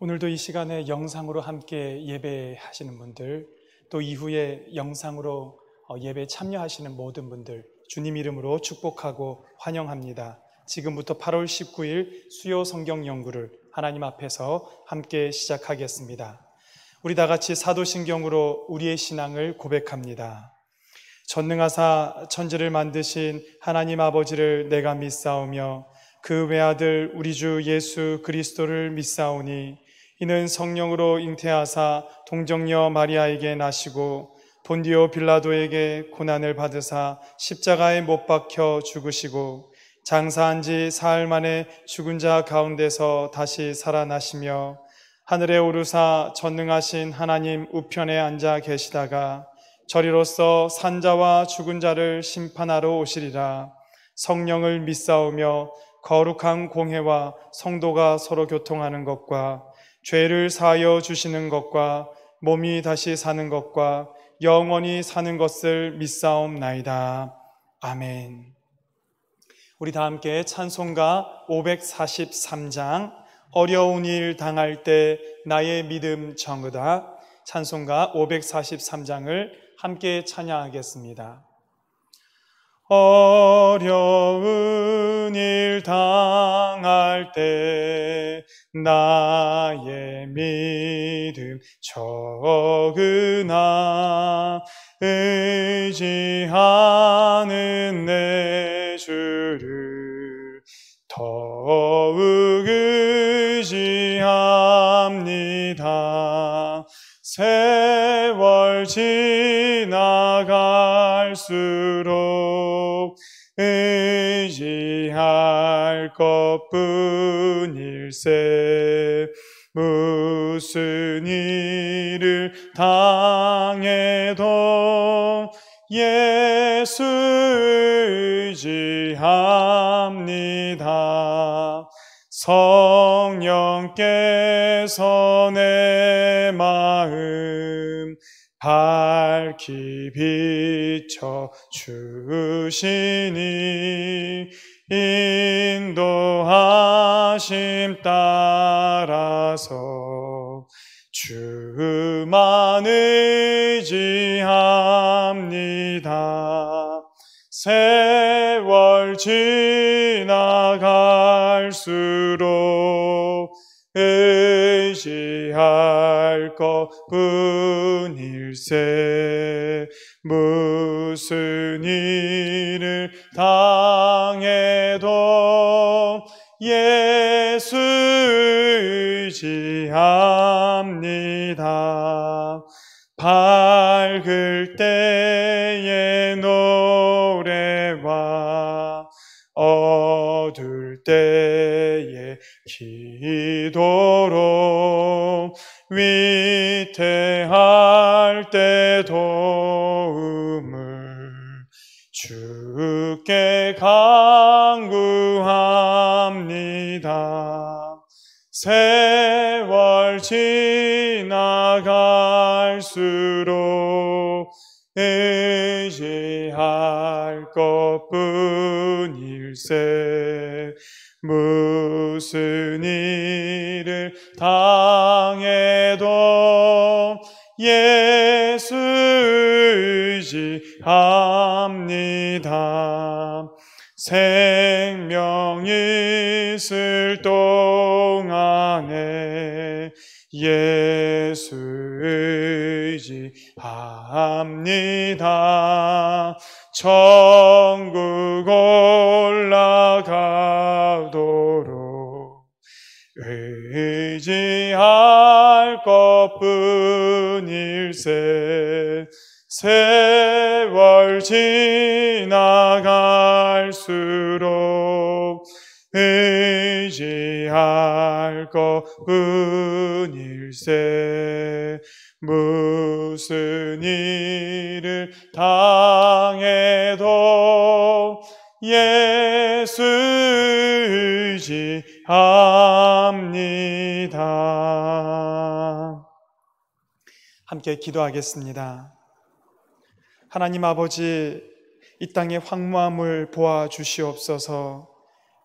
오늘도 이 시간에 영상으로 함께 예배하시는 분들, 또 이후에 영상으로 예배에 참여하시는 모든 분들 주님 이름으로 축복하고 환영합니다. 지금부터 8월 19일 수요 성경 연구를 하나님 앞에서 함께 시작하겠습니다. 우리 다 같이 사도신경으로 우리의 신앙을 고백합니다. 전능하사 천지를 만드신 하나님 아버지를 내가 믿사오며 그 외아들 우리 주 예수 그리스도를 믿사오니 이는 성령으로 잉태하사 동정녀 마리아에게 나시고 본디오 빌라도에게 고난을 받으사 십자가에 못 박혀 죽으시고 장사한 지 사흘 만에 죽은 자 가운데서 다시 살아나시며 하늘에 오르사 전능하신 하나님 우편에 앉아 계시다가 저리로서 산자와 죽은 자를 심판하러 오시리라. 성령을 믿사오며 거룩한 공회와 성도가 서로 교통하는 것과 죄를 사하여 주시는 것과 몸이 다시 사는 것과 영원히 사는 것을 믿사옵나이다. 아멘. 우리 다 함께 찬송가 543장 어려운 일 당할 때 나의 믿음 정으다, 찬송가 543장을 함께 찬양하겠습니다. 어려운 일 당할 때 나의 믿음 적으나 의지하는 내 주를 더욱 의지합니다. 세월 지나갈수록 의지할 것뿐일세. 무슨 일을 당해도 예수 의지합니다. 성령께서 내 마음 밝히 비춰 주시니 인도하심 따라서 주만 의지합니다. 세월 지나갈수록 의지할 것뿐일세. 무슨 일을 당해도 예수 의지합니다. 밝을 때의 노래와 어두울 때의 기도로 위태할 때 도움을 주께 간구합니다. 세월 지나갈수록 의지할 것뿐일세. 무슨 일을 당해도 예수 의지합니다. 생명 있을 동안에 예수 의지합니다. 천국 올라가도록 의지할 것뿐일세. 세월 지나갈수록 의지할 것뿐일세. 무슨 일을 당해도 예수 의지합니다. 함께 기도하겠습니다. 하나님 아버지, 이 땅의 황무함을 보아 주시옵소서.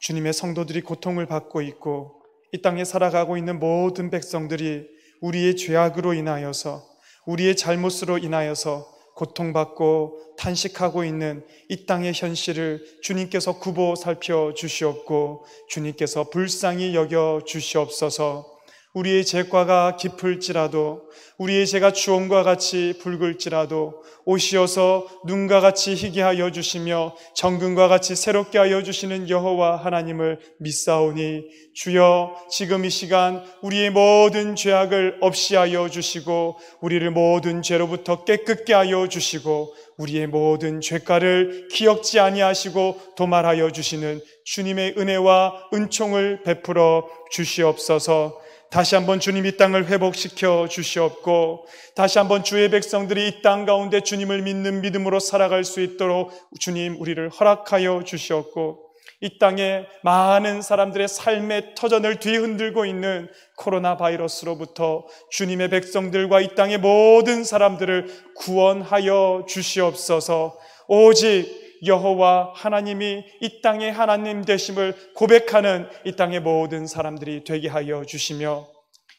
주님의 성도들이 고통을 받고 있고 이 땅에 살아가고 있는 모든 백성들이 우리의 죄악으로 인하여서, 우리의 잘못으로 인하여서 고통받고 탄식하고 있는 이 땅의 현실을 주님께서 굽어 살펴 주시옵고 주님께서 불쌍히 여겨 주시옵소서. 우리의 죄과가 깊을지라도, 우리의 죄가 주홍과 같이 붉을지라도 오시어서 눈과 같이 희게 하여 주시며 정금과 같이 새롭게 하여 주시는 여호와 하나님을 믿사오니, 주여 지금 이 시간 우리의 모든 죄악을 없이 하여 주시고 우리를 모든 죄로부터 깨끗게 하여 주시고 우리의 모든 죄가를 기억지 아니하시고 도말하여 주시는 주님의 은혜와 은총을 베풀어 주시옵소서. 다시 한번 주님 이 땅을 회복시켜 주시옵고 다시 한번 주의 백성들이 이 땅 가운데 주님을 믿는 믿음으로 살아갈 수 있도록 주님 우리를 허락하여 주시옵고, 이 땅에 많은 사람들의 삶의 터전을 뒤흔들고 있는 코로나 바이러스로부터 주님의 백성들과 이 땅의 모든 사람들을 구원하여 주시옵소서. 오직 여호와 하나님이 이 땅의 하나님 되심을 고백하는 이 땅의 모든 사람들이 되게 하여 주시며,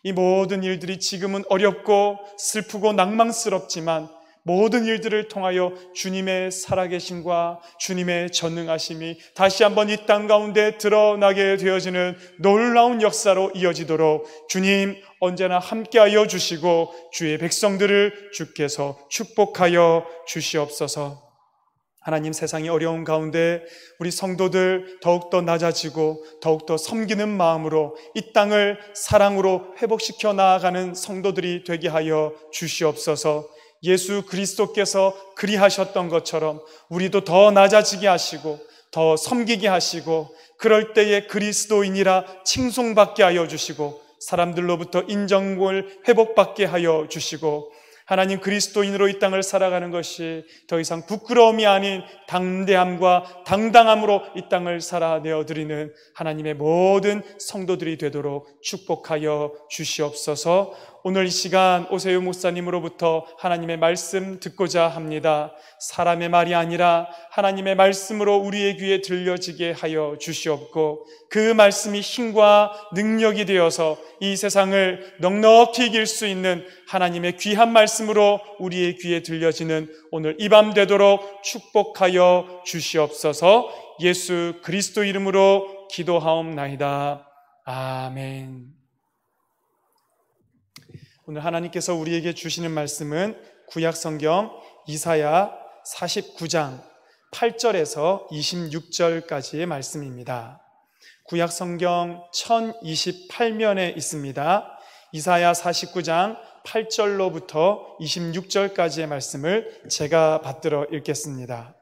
이 모든 일들이 지금은 어렵고 슬프고 낭망스럽지만 모든 일들을 통하여 주님의 살아계심과 주님의 전능하심이 다시 한번 이 땅 가운데 드러나게 되어지는 놀라운 역사로 이어지도록 주님 언제나 함께하여 주시고 주의 백성들을 주께서 축복하여 주시옵소서. 하나님, 세상이 어려운 가운데 우리 성도들 더욱더 낮아지고 더욱더 섬기는 마음으로 이 땅을 사랑으로 회복시켜 나아가는 성도들이 되게 하여 주시옵소서. 예수 그리스도께서 그리하셨던 것처럼 우리도 더 낮아지게 하시고 더 섬기게 하시고 그럴 때에 그리스도인이라 칭송받게 하여 주시고 사람들로부터 인정을 회복받게 하여 주시고, 하나님, 그리스도인으로 이 땅을 살아가는 것이 더 이상 부끄러움이 아닌 담대함과 당당함으로 이 땅을 살아내어드리는 하나님의 모든 성도들이 되도록 축복하여 주시옵소서. 오늘 이 시간 오세요 목사님으로부터 하나님의 말씀 듣고자 합니다. 사람의 말이 아니라 하나님의 말씀으로 우리의 귀에 들려지게 하여 주시옵고 그 말씀이 힘과 능력이 되어서 이 세상을 넉넉히 이길 수 있는 하나님의 귀한 말씀으로 우리의 귀에 들려지는 오늘 이 밤 되도록 축복하여 주시옵소서. 예수 그리스도 이름으로 기도하옵나이다. 아멘. 오늘 하나님께서 우리에게 주시는 말씀은 구약성경 이사야 49장 8절에서 26절까지의 말씀입니다. 구약성경 1028면에 있습니다. 이사야 49장 8절로부터 26절까지의 말씀을 제가 받들어 읽겠습니다.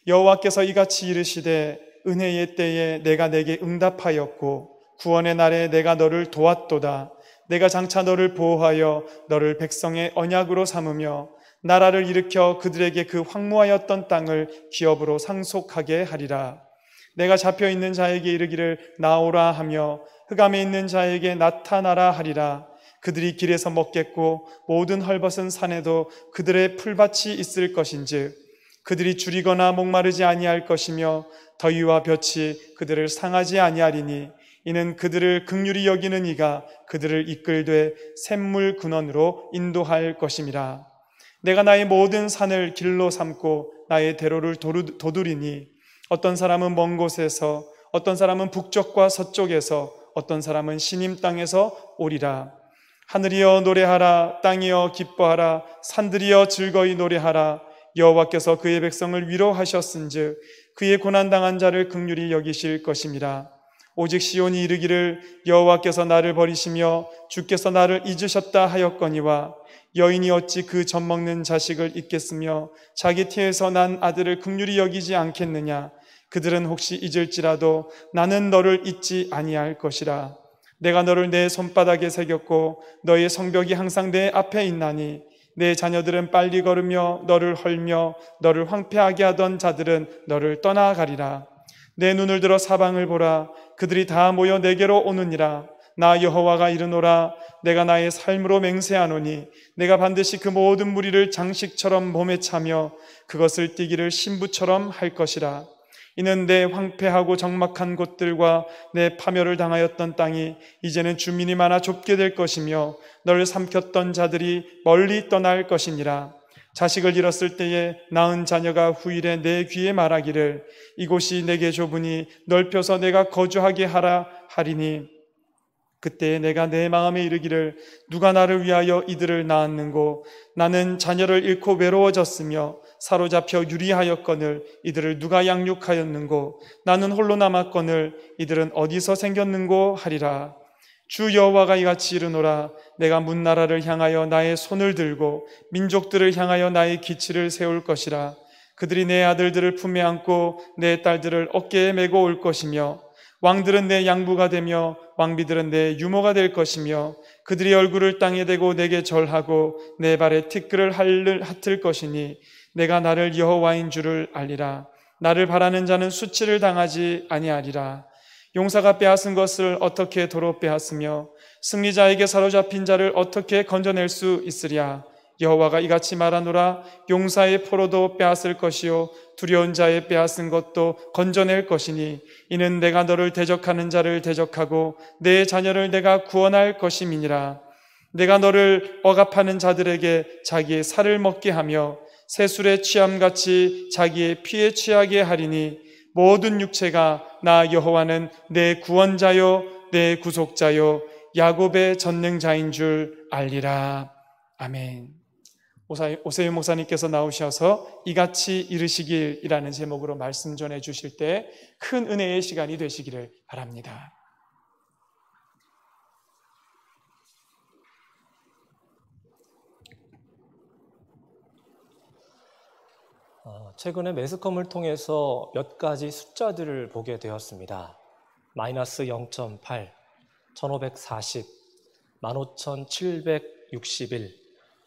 여호와께서 이같이 이르시되 은혜의 때에 내가 내게 응답하였고 구원의 날에 내가 너를 도왔도다. 내가 장차 너를 보호하여 너를 백성의 언약으로 삼으며 나라를 일으켜 그들에게 그 황무하였던 땅을 기업으로 상속하게 하리라. 내가 잡혀있는 자에게 이르기를 나오라 하며 흑암에 있는 자에게 나타나라 하리라. 그들이 길에서 먹겠고 모든 헐벗은 산에도 그들의 풀밭이 있을 것인즉 그들이 줄이거나 목마르지 아니할 것이며 더위와 볕이 그들을 상하지 아니하리니 이는 그들을 긍휼히 여기는 이가 그들을 이끌되 샘물 근원으로 인도할 것임이라. 내가 나의 모든 산을 길로 삼고 나의 대로를 도두리니 어떤 사람은 먼 곳에서 어떤 사람은 북쪽과 서쪽에서 어떤 사람은 시님 땅에서 오리라. 하늘이여 노래하라. 땅이여 기뻐하라. 산들이여 즐거이 노래하라. 여호와께서 그의 백성을 위로하셨은즉 그의 고난당한 자를 긍휼히 여기실 것임이라. 오직 시온이 이르기를 여호와께서 나를 버리시며 주께서 나를 잊으셨다 하였거니와 여인이 어찌 그 젖 먹는 자식을 잊겠으며 자기 태에서 난 아들을 긍휼히 여기지 않겠느냐. 그들은 혹시 잊을지라도 나는 너를 잊지 아니할 것이라. 내가 너를 내 손바닥에 새겼고 너의 성벽이 항상 내 앞에 있나니 내 자녀들은 빨리 걸으며 너를 헐며 너를 황폐하게 하던 자들은 너를 떠나가리라. 내 눈을 들어 사방을 보라. 그들이 다 모여 내게로 오느니라. 나 여호와가 이르노라. 내가 나의 삶으로 맹세하노니 내가 반드시 그 모든 무리를 장식처럼 몸에 차며 그것을 띠기를 신부처럼 할 것이라. 이는 내 황폐하고 적막한 곳들과 내 파멸을 당하였던 땅이 이제는 주민이 많아 좁게 될 것이며 너를 삼켰던 자들이 멀리 떠날 것이니라. 자식을 잃었을 때에 낳은 자녀가 후일에 내 귀에 말하기를 이곳이 내게 좁으니 넓혀서 내가 거주하게 하라 하리니 그때 내가 내 마음에 이르기를 누가 나를 위하여 이들을 낳았는고 나는 자녀를 잃고 외로워졌으며 사로잡혀 유리하였거늘 이들을 누가 양육하였는고 나는 홀로 남았거늘 이들은 어디서 생겼는고 하리라. 주 여호와가 이같이 이르노라. 내가 문 나라를 향하여 나의 손을 들고 민족들을 향하여 나의 기치를 세울 것이라. 그들이 내 아들들을 품에 안고 내 딸들을 어깨에 메고 올 것이며 왕들은 내 양부가 되며 왕비들은 내 유모가 될 것이며 그들이 얼굴을 땅에 대고 내게 절하고 내 발에 티끌을 핥을 것이니 내가 나를 여호와인 줄을 알리라. 나를 바라는 자는 수치를 당하지 아니하리라. 용사가 빼앗은 것을 어떻게 도로 빼앗으며 승리자에게 사로잡힌 자를 어떻게 건져낼 수 있으랴. 여호와가 이같이 말하노라. 용사의 포로도 빼앗을 것이요 두려운 자의 빼앗은 것도 건져낼 것이니 이는 내가 너를 대적하는 자를 대적하고 내 자녀를 내가 구원할 것임이니라. 내가 너를 억압하는 자들에게 자기의 살을 먹게 하며 새술에 취함같이 자기의 피에 취하게 하리니 모든 육체가 나 여호와는 내 구원자요 내 구속자요 야곱의 전능자인 줄 알리라. 아멘. 오세윤 목사님께서 나오셔서 이같이 이르시길이라는 제목으로 말씀 전해 주실 때 큰 은혜의 시간이 되시기를 바랍니다. 최근에 매스컴을 통해서 몇 가지 숫자들을 보게 되었습니다. 마이너스 0.8, 1540, 15,761,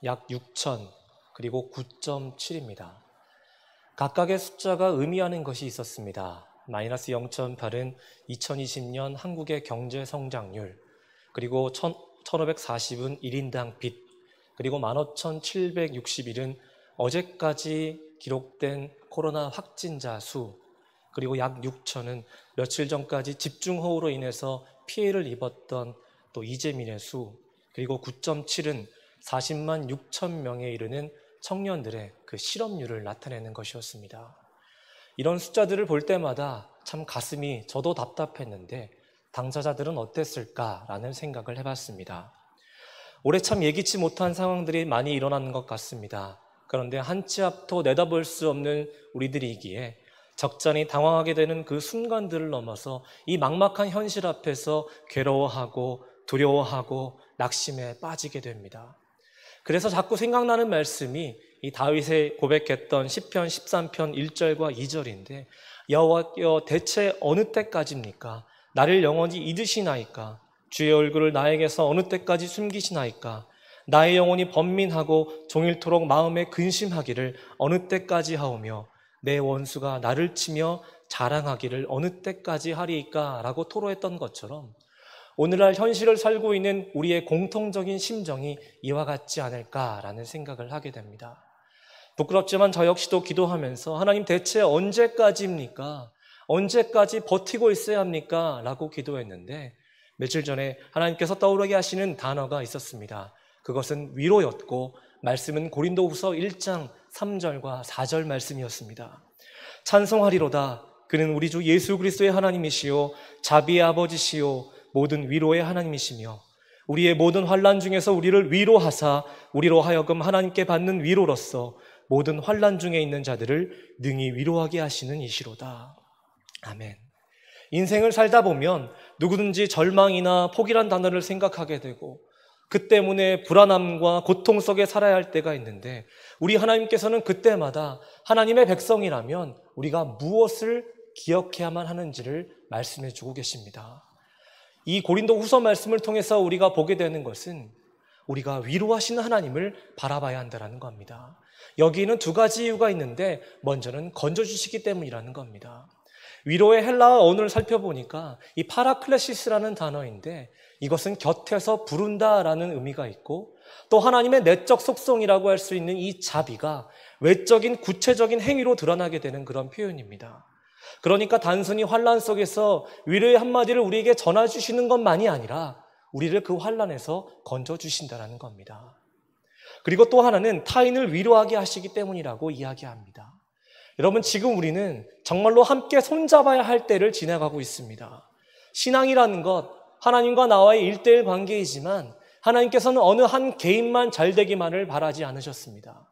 약 6,000, 그리고 9.7입니다. 각각의 숫자가 의미하는 것이 있었습니다. 마이너스 0.8은 2020년 한국의 경제 성장률, 그리고 1540은 1인당 빚, 그리고 15,761은 어제까지 기록된 코로나 확진자 수, 그리고 약 6천은 며칠 전까지 집중호우로 인해서 피해를 입었던 또 이재민의 수, 그리고 9.7은 40만 6천 명에 이르는 청년들의 그 실업률을 나타내는 것이었습니다. 이런 숫자들을 볼 때마다 참 가슴이 저도 답답했는데 당사자들은 어땠을까라는 생각을 해봤습니다. 올해 참 예기치 못한 상황들이 많이 일어나는 것 같습니다. 그런데 한 치 앞도 내다볼 수 없는 우리들이기에 적잖이 당황하게 되는 그 순간들을 넘어서 이 막막한 현실 앞에서 괴로워하고 두려워하고 낙심에 빠지게 됩니다. 그래서 자꾸 생각나는 말씀이 이 다윗이 고백했던 시편 13편 1절과 2절인데 여호와여 대체 어느 때까지입니까? 나를 영원히 잊으시나이까? 주의 얼굴을 나에게서 어느 때까지 숨기시나이까? 나의 영혼이 번민하고 종일토록 마음에 근심하기를 어느 때까지 하오며 내 원수가 나를 치며 자랑하기를 어느 때까지 하리이까? 라고 토로했던 것처럼 오늘날 현실을 살고 있는 우리의 공통적인 심정이 이와 같지 않을까라는 생각을 하게 됩니다. 부끄럽지만 저 역시도 기도하면서 하나님 대체 언제까지입니까? 언제까지 버티고 있어야 합니까? 라고 기도했는데 며칠 전에 하나님께서 떠오르게 하시는 단어가 있었습니다. 그것은 위로였고 말씀은 고린도후서 1장 3절과 4절 말씀이었습니다. 찬송하리로다. 그는 우리 주 예수 그리스도의 하나님이시요 자비의 아버지시요 모든 위로의 하나님이시며 우리의 모든 환난 중에서 우리를 위로하사 우리로 하여금 하나님께 받는 위로로서 모든 환난 중에 있는 자들을 능히 위로하게 하시는 이시로다. 아멘. 인생을 살다 보면 누구든지 절망이나 포기란 단어를 생각하게 되고 그 때문에 불안함과 고통 속에 살아야 할 때가 있는데 우리 하나님께서는 그때마다 하나님의 백성이라면 우리가 무엇을 기억해야만 하는지를 말씀해 주고 계십니다. 이 고린도 후서 말씀을 통해서 우리가 보게 되는 것은 우리가 위로하시는 하나님을 바라봐야 한다는 겁니다. 여기에는 두 가지 이유가 있는데 먼저는 건져주시기 때문이라는 겁니다. 위로의 헬라어 언어를 살펴보니까 이 파라클레시스라는 단어인데 이것은 곁에서 부른다라는 의미가 있고 또 하나님의 내적 속성이라고 할 수 있는 이 자비가 외적인 구체적인 행위로 드러나게 되는 그런 표현입니다. 그러니까 단순히 환난 속에서 위로의 한마디를 우리에게 전해주시는 것만이 아니라 우리를 그 환난에서 건져주신다는 겁니다. 그리고 또 하나는 타인을 위로하게 하시기 때문이라고 이야기합니다. 여러분, 지금 우리는 정말로 함께 손잡아야 할 때를 지나가고 있습니다. 신앙이라는 것, 하나님과 나와의 1:1 관계이지만 하나님께서는 어느 한 개인만 잘 되기만을 바라지 않으셨습니다.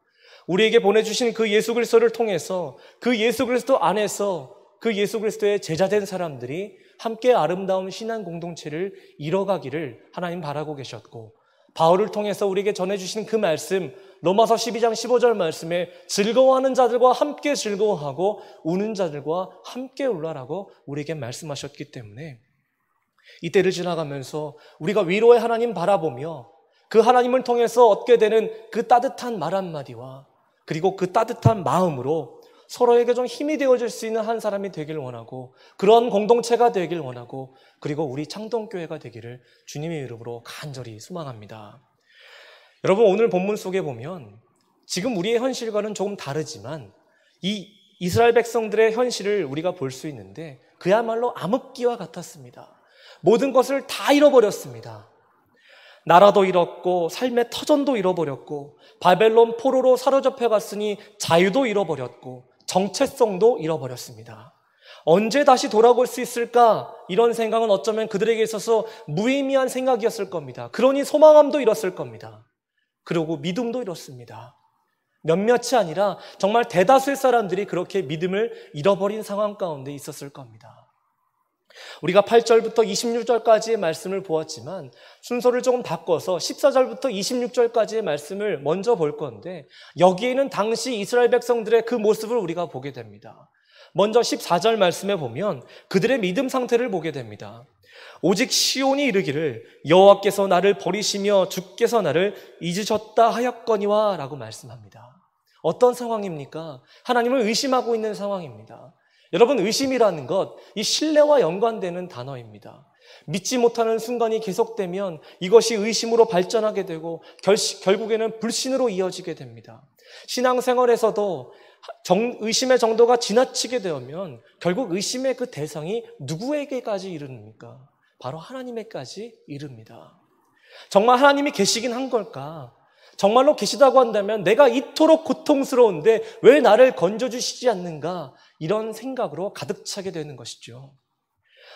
우리에게 보내주신 그 예수 그리스도를 통해서 그 예수 그리스도 안에서 그 예수 그리스도의 제자된 사람들이 함께 아름다운 신앙 공동체를 이뤄가기를 하나님 바라고 계셨고, 바울을 통해서 우리에게 전해주신 그 말씀, 로마서 12장 15절 말씀에 즐거워하는 자들과 함께 즐거워하고 우는 자들과 함께 울라라고 우리에게 말씀하셨기 때문에 이 때를 지나가면서 우리가 위로의 하나님 바라보며 그 하나님을 통해서 얻게 되는 그 따뜻한 말 한마디와 그리고 그 따뜻한 마음으로 서로에게 좀 힘이 되어줄 수 있는 한 사람이 되길 원하고, 그런 공동체가 되길 원하고, 그리고 우리 창동교회가 되기를 주님의 이름으로 간절히 소망합니다. 여러분, 오늘 본문 속에 보면 지금 우리의 현실과는 조금 다르지만 이 이스라엘 백성들의 현실을 우리가 볼 수 있는데 그야말로 암흑기와 같았습니다. 모든 것을 다 잃어버렸습니다. 나라도 잃었고 삶의 터전도 잃어버렸고 바벨론 포로로 사로잡혀 갔으니 자유도 잃어버렸고 정체성도 잃어버렸습니다. 언제 다시 돌아올 수 있을까? 이런 생각은 어쩌면 그들에게 있어서 무의미한 생각이었을 겁니다. 그러니 소망함도 잃었을 겁니다. 그리고 믿음도 잃었습니다. 몇몇이 아니라 정말 대다수의 사람들이 그렇게 믿음을 잃어버린 상황 가운데 있었을 겁니다. 우리가 8절부터 26절까지의 말씀을 보았지만 순서를 조금 바꿔서 14절부터 26절까지의 말씀을 먼저 볼 건데, 여기에는 당시 이스라엘 백성들의 그 모습을 우리가 보게 됩니다. 먼저 14절 말씀에 보면 그들의 믿음 상태를 보게 됩니다. 오직 시온이 이르기를 여호와께서 나를 버리시며 주께서 나를 잊으셨다 하였거니와 라고 말씀합니다. 어떤 상황입니까? 하나님을 의심하고 있는 상황입니다. 여러분, 의심이라는 것, 이 신뢰와 연관되는 단어입니다. 믿지 못하는 순간이 계속되면 이것이 의심으로 발전하게 되고 결국에는 불신으로 이어지게 됩니다. 신앙생활에서도 의심의 정도가 지나치게 되면 결국 의심의 그 대상이 누구에게까지 이릅니까? 바로 하나님에까지 이릅니다. 정말 하나님이 계시긴 한 걸까? 정말로 계시다고 한다면 내가 이토록 고통스러운데 왜 나를 건져주시지 않는가? 이런 생각으로 가득 차게 되는 것이죠.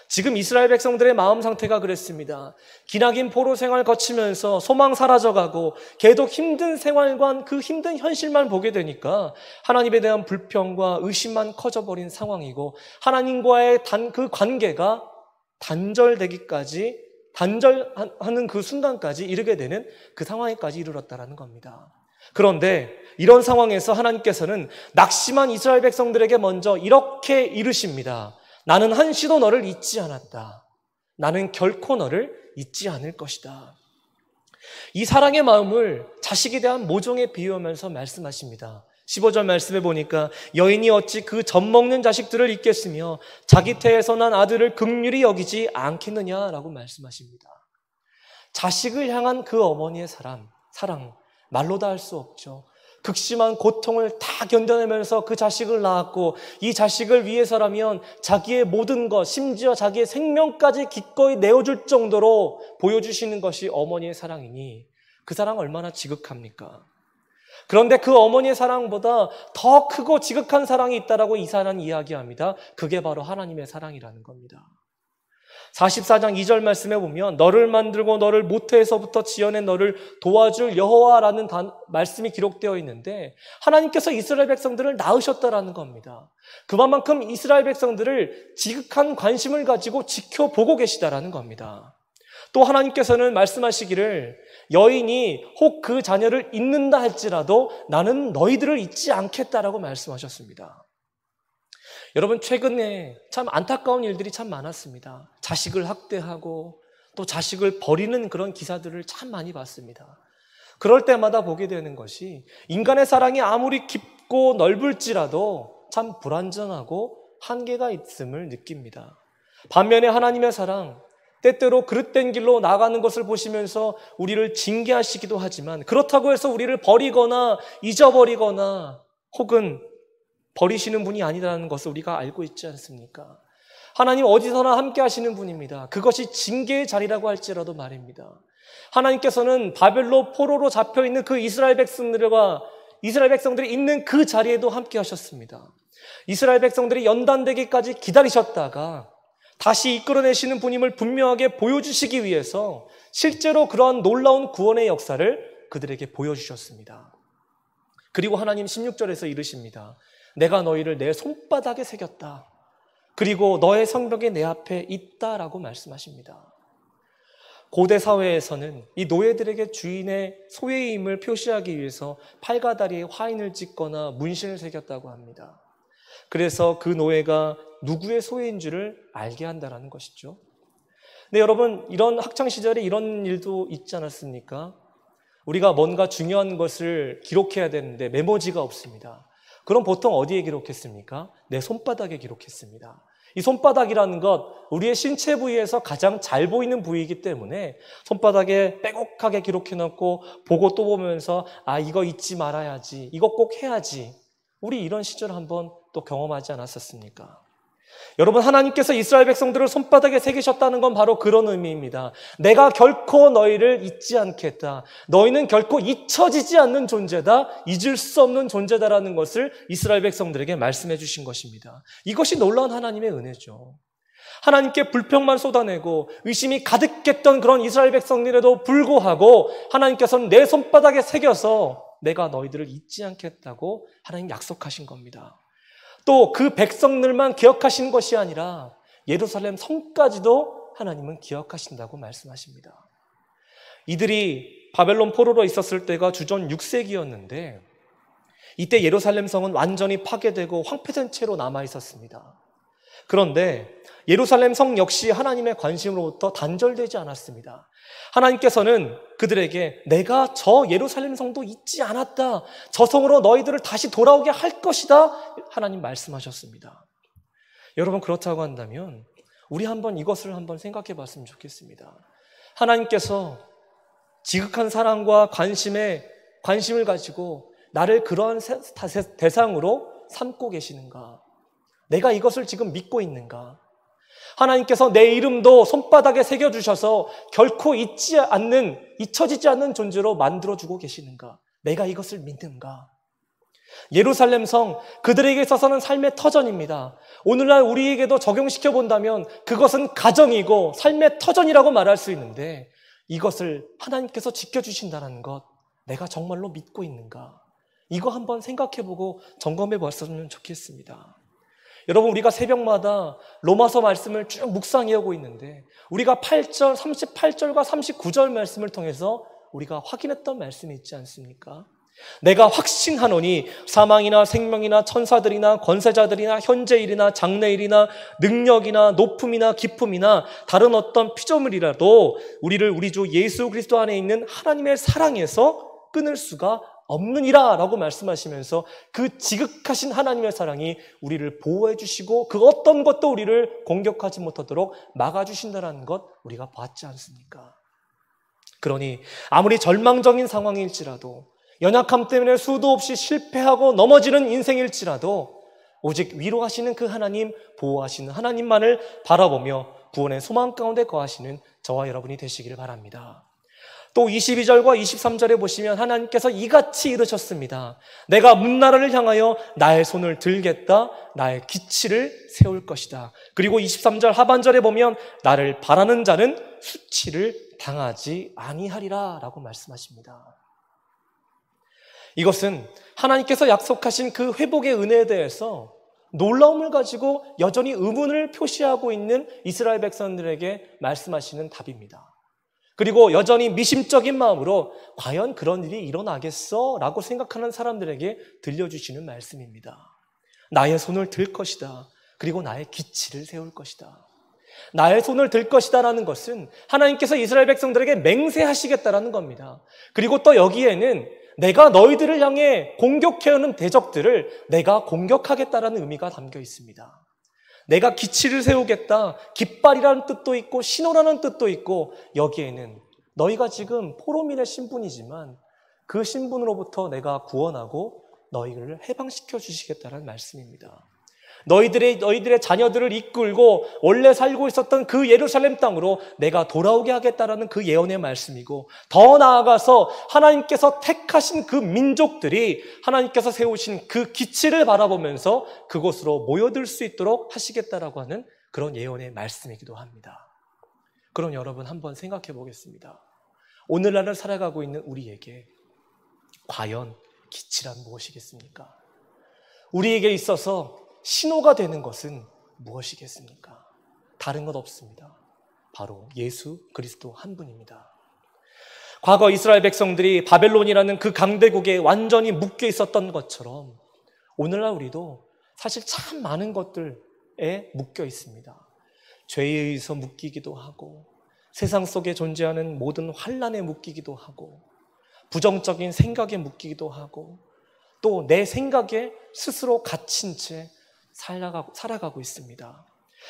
지금 이스라엘 백성들의 마음 상태가 그랬습니다. 기나긴 포로 생활 거치면서 소망 사라져가고 계속 힘든 생활과 그 힘든 현실만 보게 되니까 하나님에 대한 불평과 의심만 커져버린 상황이고, 하나님과의 그 관계가 단절하는 그 순간까지 이르게 되는 그 상황에까지 이르렀다는 겁니다. 그런데 이런 상황에서 하나님께서는 낙심한 이스라엘 백성들에게 먼저 이렇게 이르십니다. 나는 한시도 너를 잊지 않았다. 나는 결코 너를 잊지 않을 것이다. 이 사랑의 마음을 자식에 대한 모종에 비유하면서 말씀하십니다. 15절 말씀에 보니까 여인이 어찌 그 젖먹는 자식들을 잊겠으며 자기 태에서 난 아들을 긍휼히 여기지 않겠느냐라고 말씀하십니다. 자식을 향한 그 어머니의 사랑 말로 다 할 수 없죠. 극심한 고통을 다 견뎌내면서 그 자식을 낳았고, 이 자식을 위해서라면 자기의 모든 것, 심지어 자기의 생명까지 기꺼이 내어줄 정도로 보여주시는 것이 어머니의 사랑이니 그 사랑 얼마나 지극합니까? 그런데 그 어머니의 사랑보다 더 크고 지극한 사랑이 있다라고 이사야는 이야기합니다. 그게 바로 하나님의 사랑이라는 겁니다. 44장 2절 말씀에 보면 너를 만들고 너를 모태에서부터 지어낸 너를 도와줄 여호와라는 말씀이 기록되어 있는데, 하나님께서 이스라엘 백성들을 낳으셨다라는 겁니다. 그만큼 이스라엘 백성들을 지극한 관심을 가지고 지켜보고 계시다라는 겁니다. 또 하나님께서는 말씀하시기를 여인이 혹 그 자녀를 잊는다 할지라도 나는 너희들을 잊지 않겠다라고 말씀하셨습니다. 여러분, 최근에 참 안타까운 일들이 참 많았습니다. 자식을 학대하고 또 자식을 버리는 그런 기사들을 참 많이 봤습니다. 그럴 때마다 보게 되는 것이 인간의 사랑이 아무리 깊고 넓을지라도 참 불완전하고 한계가 있음을 느낍니다. 반면에 하나님의 사랑, 때때로 그릇된 길로 나가는 것을 보시면서 우리를 징계하시기도 하지만, 그렇다고 해서 우리를 버리거나 잊어버리거나 혹은 버리시는 분이 아니라는 것을 우리가 알고 있지 않습니까? 하나님 어디서나 함께 하시는 분입니다. 그것이 징계의 자리라고 할지라도 말입니다. 하나님께서는 바벨론 포로로 잡혀있는 그 이스라엘 백성들이 있는 그 자리에도 함께 하셨습니다. 이스라엘 백성들이 연단되기까지 기다리셨다가 다시 이끌어내시는 분임을 분명하게 보여주시기 위해서 실제로 그러한 놀라운 구원의 역사를 그들에게 보여주셨습니다. 그리고 하나님 16절에서 이르십니다. 내가 너희를 내 손바닥에 새겼다. 그리고 너의 성벽이 내 앞에 있다라고 말씀하십니다. 고대 사회에서는 이 노예들에게 주인의 소유임을 표시하기 위해서 팔과 다리에 화인을 찍거나 문신을 새겼다고 합니다. 그래서 그 노예가 누구의 소유인 줄을 알게 한다는 것이죠. 네, 여러분, 이런 학창시절에 이런 일도 있지 않았습니까? 우리가 뭔가 중요한 것을 기록해야 되는데 메모지가 없습니다. 그럼 보통 어디에 기록했습니까? 내 손바닥에 기록했습니다. 이 손바닥이라는 것, 우리의 신체 부위에서 가장 잘 보이는 부위이기 때문에 손바닥에 빼곡하게 기록해놓고 보고 또 보면서 이거 잊지 말아야지, 이거 꼭 해야지. 우리 이런 시절 한번 또 경험하지 않았었습니까? 여러분, 하나님께서 이스라엘 백성들을 손바닥에 새기셨다는 건 바로 그런 의미입니다. 내가 결코 너희를 잊지 않겠다. 너희는 결코 잊혀지지 않는 존재다. 잊을 수 없는 존재다라는 것을 이스라엘 백성들에게 말씀해 주신 것입니다. 이것이 놀라운 하나님의 은혜죠. 하나님께 불평만 쏟아내고 의심이 가득했던 그런 이스라엘 백성들에도 불구하고 하나님께서는 내 손바닥에 새겨서 내가 너희들을 잊지 않겠다고 하나님 약속하신 겁니다. 또 그 백성들만 기억하신 것이 아니라 예루살렘 성까지도 하나님은 기억하신다고 말씀하십니다. 이들이 바벨론 포로로 있었을 때가 주전 6세기였는데 이때 예루살렘 성은 완전히 파괴되고 황폐된 채로 남아 있었습니다. 그런데 예루살렘 성 역시 하나님의 관심으로부터 단절되지 않았습니다. 하나님께서는 그들에게 내가 저 예루살렘 성도 잊지 않았다. 저 성으로 너희들을 다시 돌아오게 할 것이다. 하나님 말씀하셨습니다. 여러분, 그렇다고 한다면 우리 한번 이것을 한번 생각해 봤으면 좋겠습니다. 하나님께서 지극한 사랑과 관심을 가지고 나를 그러한 대상으로 삼고 계시는가? 내가 이것을 지금 믿고 있는가? 하나님께서 내 이름도 손바닥에 새겨주셔서 결코 잊혀지지 않는 존재로 만들어주고 계시는가? 내가 이것을 믿는가? 예루살렘 성, 그들에게 있어서는 삶의 터전입니다. 오늘날 우리에게도 적용시켜 본다면 그것은 가정이고 삶의 터전이라고 말할 수 있는데 이것을 하나님께서 지켜주신다는 것, 내가 정말로 믿고 있는가? 이거 한번 생각해보고 점검해 봤으면 좋겠습니다. 여러분, 우리가 새벽마다 로마서 말씀을 쭉 묵상해오고 있는데 우리가 8절, 38절과 39절 말씀을 통해서 우리가 확인했던 말씀이 있지 않습니까? 내가 확신하노니 사망이나 생명이나 천사들이나 권세자들이나 현재일이나 장래일이나 능력이나 높음이나 깊음이나 다른 어떤 피조물이라도 우리를 우리 주 예수 그리스도 안에 있는 하나님의 사랑에서 끊을 수가 없느니라 라고 말씀하시면서 그 지극하신 하나님의 사랑이 우리를 보호해 주시고 그 어떤 것도 우리를 공격하지 못하도록 막아주신다는 것 우리가 봤지 않습니까? 그러니 아무리 절망적인 상황일지라도 연약함 때문에 수도 없이 실패하고 넘어지는 인생일지라도 오직 위로하시는 그 하나님, 보호하시는 하나님만을 바라보며 구원의 소망 가운데 거하시는 저와 여러분이 되시기를 바랍니다. 또 22절과 23절에 보시면 하나님께서 이같이 이르셨습니다. 내가 문나라를 향하여 나의 손을 들겠다. 나의 기치를 세울 것이다. 그리고 23절 하반절에 보면 나를 바라는 자는 수치를 당하지 아니하리라 라고 말씀하십니다. 이것은 하나님께서 약속하신 그 회복의 은혜에 대해서 놀라움을 가지고 여전히 의문을 표시하고 있는 이스라엘 백성들에게 말씀하시는 답입니다. 그리고 여전히 미심적인 마음으로 과연 그런 일이 일어나겠어? 라고 생각하는 사람들에게 들려주시는 말씀입니다. 나의 손을 들 것이다. 그리고 나의 기치를 세울 것이다. 나의 손을 들 것이다 라는 것은 하나님께서 이스라엘 백성들에게 맹세하시겠다라는 겁니다. 그리고 또 여기에는 내가 너희들을 향해 공격해오는 대적들을 내가 공격하겠다라는 의미가 담겨 있습니다. 내가 기치를 세우겠다. 깃발이라는 뜻도 있고 신호라는 뜻도 있고 여기에는 너희가 지금 포로민의 신분이지만 그 신분으로부터 내가 구원하고 너희를 해방시켜 주시겠다는 말씀입니다. 너희들의 자녀들을 이끌고 원래 살고 있었던 그 예루살렘 땅으로 내가 돌아오게 하겠다라는 그 예언의 말씀이고, 더 나아가서 하나님께서 택하신 그 민족들이 하나님께서 세우신 그 기치를 바라보면서 그곳으로 모여들 수 있도록 하시겠다라고 하는 그런 예언의 말씀이기도 합니다. 그럼 여러분 한번 생각해 보겠습니다. 오늘날을 살아가고 있는 우리에게 과연 기치란 무엇이겠습니까? 우리에게 있어서 신호가 되는 것은 무엇이겠습니까? 다른 것 없습니다. 바로 예수 그리스도 한 분입니다. 과거 이스라엘 백성들이 바벨론이라는 그 강대국에 완전히 묶여 있었던 것처럼 오늘날 우리도 사실 참 많은 것들에 묶여 있습니다. 죄에 의해서 묶이기도 하고, 세상 속에 존재하는 모든 환란에 묶이기도 하고, 부정적인 생각에 묶이기도 하고, 또 내 생각에 스스로 갇힌 채 살아가고 있습니다.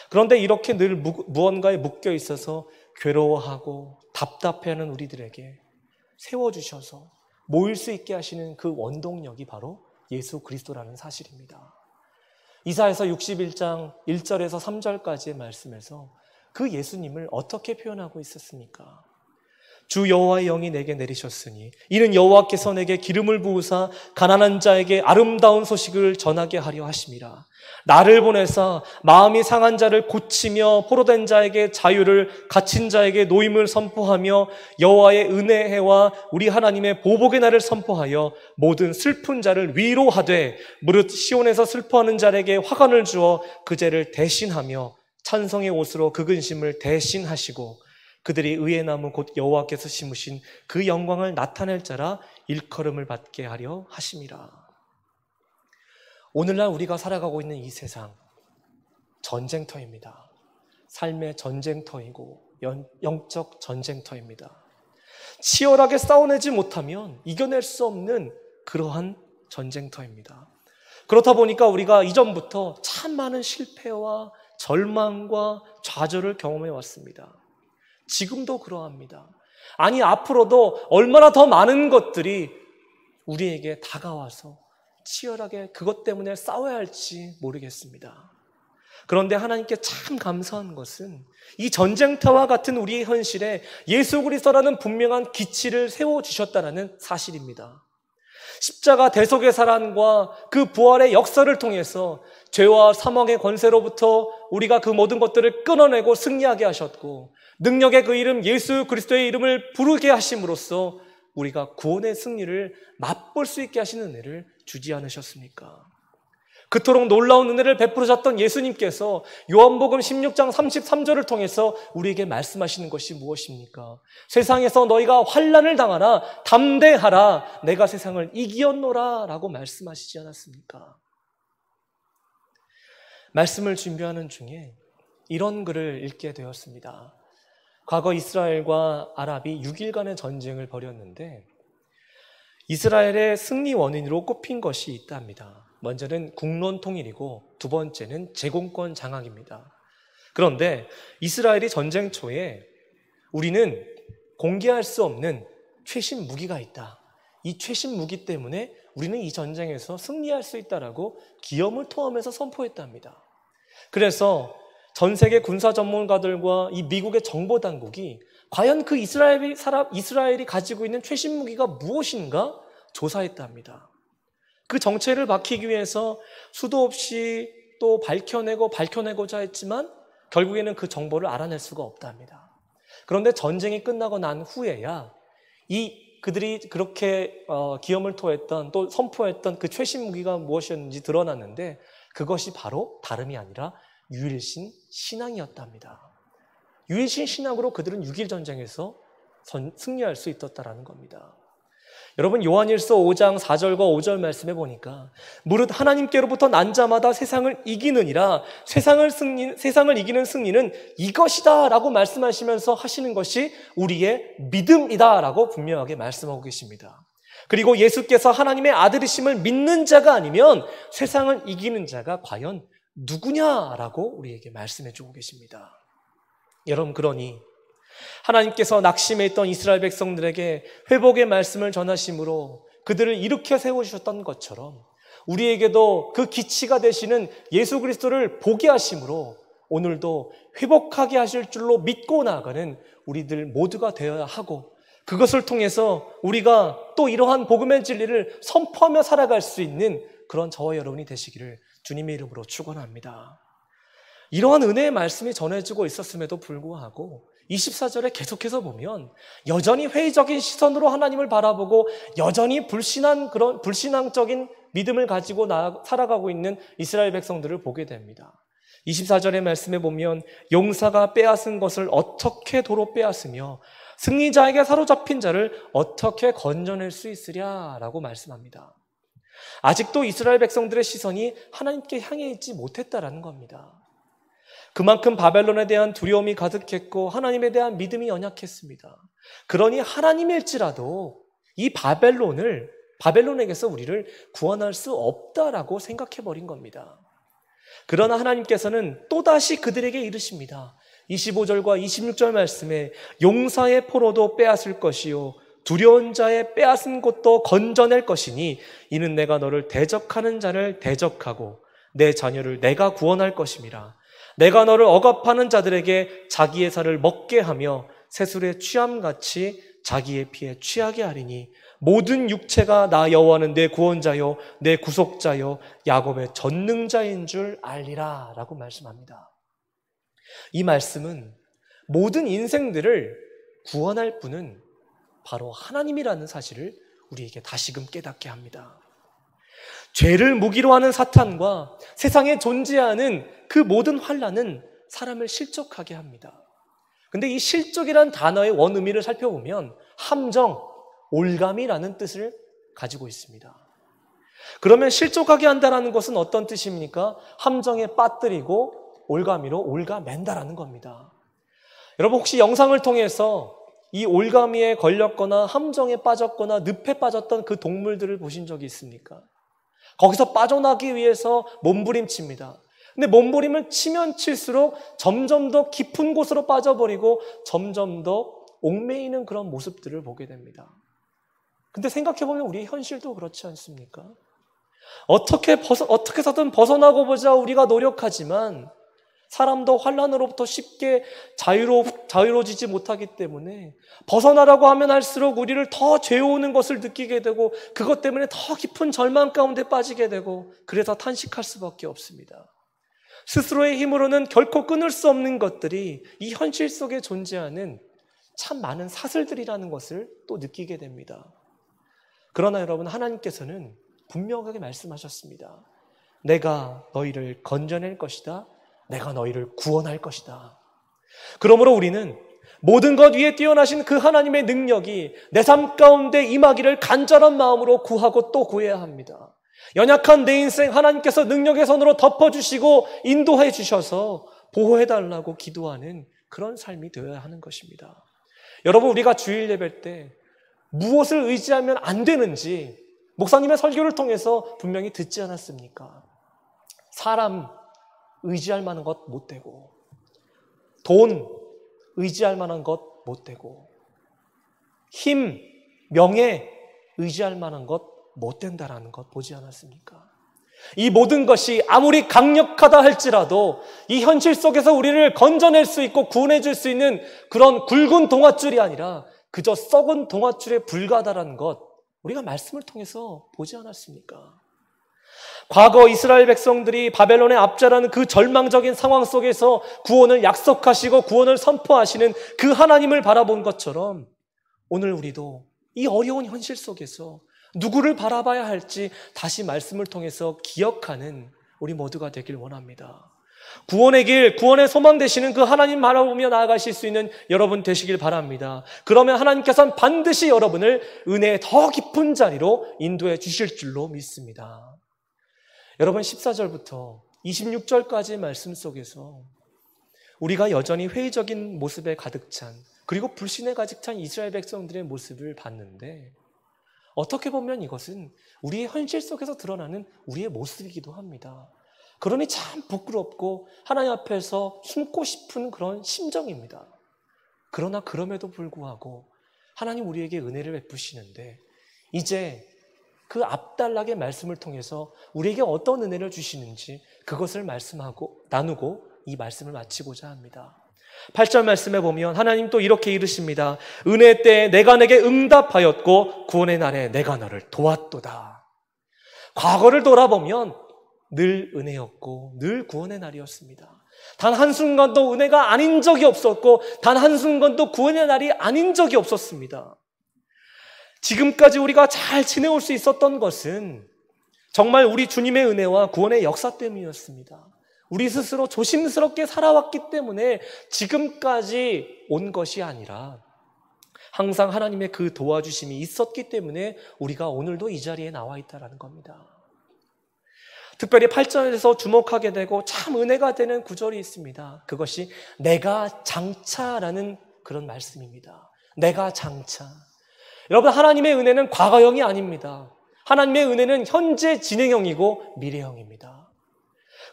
그런데 이렇게 늘 무언가에 묶여 있어서 괴로워하고 답답해하는 우리들에게 세워주셔서 모일 수 있게 하시는 그 원동력이 바로 예수 그리스도라는 사실입니다. 이사야서 61장 1절에서 3절까지의 말씀에서 그 예수님을 어떻게 표현하고 있었습니까? 주 여호와의 영이 내게 내리셨으니 이는 여호와께서 내게 기름을 부으사 가난한 자에게 아름다운 소식을 전하게 하려 하심이라. 나를 보내사 마음이 상한 자를 고치며 포로된 자에게 자유를, 갇힌 자에게 노임을 선포하며 여호와의 은혜의 해와 우리 하나님의 보복의 날을 선포하여 모든 슬픈 자를 위로하되 무릇 시온에서 슬퍼하는 자에게 화관을 주어 그 죄를 대신하며 찬송의 옷으로 그 근심을 대신하시고 그들이 의의 나무 곧 여호와께서 심으신 그 영광을 나타낼 자라 일컬음을 받게 하려 하심이라. 오늘날 우리가 살아가고 있는 이 세상 전쟁터입니다. 삶의 전쟁터이고 영적 전쟁터입니다. 치열하게 싸워내지 못하면 이겨낼 수 없는 그러한 전쟁터입니다. 그렇다 보니까 우리가 이전부터 참 많은 실패와 절망과 좌절을 경험해 왔습니다. 지금도 그러합니다. 아니, 앞으로도 얼마나 더 많은 것들이 우리에게 다가와서 치열하게 그것 때문에 싸워야 할지 모르겠습니다. 그런데 하나님께 참 감사한 것은 이 전쟁터와 같은 우리의 현실에 예수 그리스도라는 분명한 기치를 세워주셨다는 사실입니다. 십자가 대속의 사랑과 그 부활의 역사를 통해서 죄와 사망의 권세로부터 우리가 그 모든 것들을 끊어내고 승리하게 하셨고, 능력의 그 이름 예수 그리스도의 이름을 부르게 하심으로써 우리가 구원의 승리를 맛볼 수 있게 하시는 은혜를 주지 않으셨습니까? 그토록 놀라운 은혜를 베푸셨던 예수님께서 요한복음 16장 33절을 통해서 우리에게 말씀하시는 것이 무엇입니까? 세상에서 너희가 환난을 당하나 담대하라, 내가 세상을 이기었노라 라고 말씀하시지 않았습니까? 말씀을 준비하는 중에 이런 글을 읽게 되었습니다. 과거 이스라엘과 아랍이 6일간의 전쟁을 벌였는데 이스라엘의 승리 원인으로 꼽힌 것이 있답니다. 먼저는 국론 통일이고 두 번째는 제공권 장악입니다. 그런데 이스라엘이 전쟁 초에 우리는 공개할 수 없는 최신 무기가 있다. 이 최신 무기 때문에 우리는 이 전쟁에서 승리할 수 있다라고 기염을 토하면서 선포했답니다. 그래서 전 세계 군사 전문가들과 이 미국의 정보 당국이 과연 그 이스라엘이 가지고 있는 최신 무기가 무엇인가 조사했답니다. 그 정체를 밝히기 위해서 수도 없이 또 밝혀내고자 했지만 결국에는 그 정보를 알아낼 수가 없답니다. 그런데 전쟁이 끝나고 난 후에야 그들이 그렇게 기염을 토했던 또 선포했던 그 최신 무기가 무엇이었는지 드러났는데 그것이 바로 다름이 아니라 유일신 신앙이었답니다. 유일신 신앙으로 그들은 6.1 전쟁에서 승리할 수 있었다라는 겁니다. 여러분, 요한일서 5장 4절과 5절 말씀해 보니까 무릇 하나님께로부터 난 자마다 세상을 이기느니라, 세상을 이기는 승리는 이것이다 라고 말씀하시면서 하시는 것이 우리의 믿음이다 라고 분명하게 말씀하고 계십니다. 그리고 예수께서 하나님의 아들이심을 믿는 자가 아니면 세상을 이기는 자가 과연 누구냐라고 우리에게 말씀해 주고 계십니다. 여러분, 그러니 하나님께서 낙심해 있던 이스라엘 백성들에게 회복의 말씀을 전하심으로 그들을 일으켜 세우셨던 것처럼 우리에게도 그 기치가 되시는 예수 그리스도를 보게 하심으로 오늘도 회복하게 하실 줄로 믿고 나아가는 우리들 모두가 되어야 하고, 그것을 통해서 우리가 또 이러한 복음의 진리를 선포하며 살아갈 수 있는 그런 저와 여러분이 되시기를 주님의 이름으로 축원합니다. 이러한 은혜의 말씀이 전해지고 있었음에도 불구하고 24절에 계속해서 보면 여전히 회의적인 시선으로 하나님을 바라보고 여전히 불신앙적인 믿음을 가지고 살아가고 있는 이스라엘 백성들을 보게 됩니다. 24절의 말씀에 보면 용사가 빼앗은 것을 어떻게 도로 빼앗으며 승리자에게 사로잡힌 자를 어떻게 건져낼 수 있으랴라고 말씀합니다. 아직도 이스라엘 백성들의 시선이 하나님께 향해 있지 못했다라는 겁니다. 그만큼 바벨론에 대한 두려움이 가득했고 하나님에 대한 믿음이 연약했습니다. 그러니 하나님일지라도 이 바벨론에게서 우리를 구원할 수 없다라고 생각해버린 겁니다. 그러나 하나님께서는 또다시 그들에게 이르십니다. 25절과 26절 말씀에 용사의 포로도 빼앗을 것이요 두려운 자의 빼앗은 것도 건져낼 것이니 이는 내가 너를 대적하는 자를 대적하고 내 자녀를 내가 구원할 것임이라. 내가 너를 억압하는 자들에게 자기의 살을 먹게 하며 새술의 취함같이 자기의 피에 취하게 하리니 모든 육체가 나 여호와는 내 구원자요 내 구속자요 야곱의 전능자인 줄 알리라 라고 말씀합니다. 이 말씀은 모든 인생들을 구원할 분은 바로 하나님이라는 사실을 우리에게 다시금 깨닫게 합니다. 죄를 무기로 하는 사탄과 세상에 존재하는 그 모든 환난은 사람을 실족하게 합니다. 근데 이 실족이라는 단어의 원의미를 살펴보면 함정, 올감이라는 뜻을 가지고 있습니다. 그러면 실족하게 한다는 것은 어떤 뜻입니까? 함정에 빠뜨리고 올가미로 올가맨다라는 겁니다. 여러분 혹시 영상을 통해서 이 올가미에 걸렸거나 함정에 빠졌거나 늪에 빠졌던 그 동물들을 보신 적이 있습니까? 거기서 빠져나기 위해서 몸부림칩니다. 근데 몸부림을 치면 칠수록 점점 더 깊은 곳으로 빠져버리고 점점 더 옥매이는 그런 모습들을 보게 됩니다. 근데 생각해보면 우리의 현실도 그렇지 않습니까? 어떻게 해서든 벗어나고 보자 우리가 노력하지만 사람도 환난으로부터 쉽게 자유로워지지 못하기 때문에 벗어나라고 하면 할수록 우리를 더 죄어오는 것을 느끼게 되고 그것 때문에 더 깊은 절망 가운데 빠지게 되고 그래서 탄식할 수밖에 없습니다. 스스로의 힘으로는 결코 끊을 수 없는 것들이 이 현실 속에 존재하는 참 많은 사슬들이라는 것을 또 느끼게 됩니다. 그러나 여러분 하나님께서는 분명하게 말씀하셨습니다. 내가 너희를 건져낼 것이다. 내가 너희를 구원할 것이다. 그러므로 우리는 모든 것 위에 뛰어나신 그 하나님의 능력이 내 삶 가운데 임하기를 간절한 마음으로 구하고 또 구해야 합니다. 연약한 내 인생 하나님께서 능력의 손으로 덮어주시고 인도해 주셔서 보호해달라고 기도하는 그런 삶이 되어야 하는 것입니다. 여러분 우리가 주일 예배 때 무엇을 의지하면 안 되는지 목사님의 설교를 통해서 분명히 듣지 않았습니까? 사람 의지할 만한 것 못 되고 돈 의지할 만한 것 못 되고 힘, 명예 의지할 만한 것 못 된다라는 것 보지 않았습니까? 이 모든 것이 아무리 강력하다 할지라도 이 현실 속에서 우리를 건져낼 수 있고 구원해 줄 수 있는 그런 굵은 동아줄이 아니라 그저 썩은 동아줄에 불과하다는 것 우리가 말씀을 통해서 보지 않았습니까? 과거 이스라엘 백성들이 바벨론의 압제라는 그 절망적인 상황 속에서 구원을 약속하시고 구원을 선포하시는 그 하나님을 바라본 것처럼 오늘 우리도 이 어려운 현실 속에서 누구를 바라봐야 할지 다시 말씀을 통해서 기억하는 우리 모두가 되길 원합니다. 구원의 길, 구원의 소망 되시는 그 하나님 바라보며 나아가실 수 있는 여러분 되시길 바랍니다. 그러면 하나님께서는 반드시 여러분을 은혜의 더 깊은 자리로 인도해 주실 줄로 믿습니다. 여러분 14절부터 26절까지의 말씀 속에서 우리가 여전히 회의적인 모습에 가득 찬 그리고 불신에 가득 찬 이스라엘 백성들의 모습을 봤는데 어떻게 보면 이것은 우리의 현실 속에서 드러나는 우리의 모습이기도 합니다. 그러니 참 부끄럽고 하나님 앞에서 숨고 싶은 그런 심정입니다. 그러나 그럼에도 불구하고 하나님 우리에게 은혜를 베푸시는데 이제 그 앞달락의 말씀을 통해서 우리에게 어떤 은혜를 주시는지 그것을 나누고 이 말씀을 마치고자 합니다. 8절 말씀에 보면 하나님 또 이렇게 이르십니다. 은혜 때에 내가 내게 응답하였고 구원의 날에 내가 너를 도왔도다. 과거를 돌아보면 늘 은혜였고 늘 구원의 날이었습니다. 단 한순간도 은혜가 아닌 적이 없었고 단 한순간도 구원의 날이 아닌 적이 없었습니다. 지금까지 우리가 잘 지내올 수 있었던 것은 정말 우리 주님의 은혜와 구원의 역사 때문이었습니다. 우리 스스로 조심스럽게 살아왔기 때문에 지금까지 온 것이 아니라 항상 하나님의 그 도와주심이 있었기 때문에 우리가 오늘도 이 자리에 나와 있다는 겁니다. 특별히 8절에서 주목하게 되고 참 은혜가 되는 구절이 있습니다. 그것이 내가 장차라는 그런 말씀입니다. 내가 장차. 여러분, 하나님의 은혜는 과거형이 아닙니다. 하나님의 은혜는 현재 진행형이고 미래형입니다.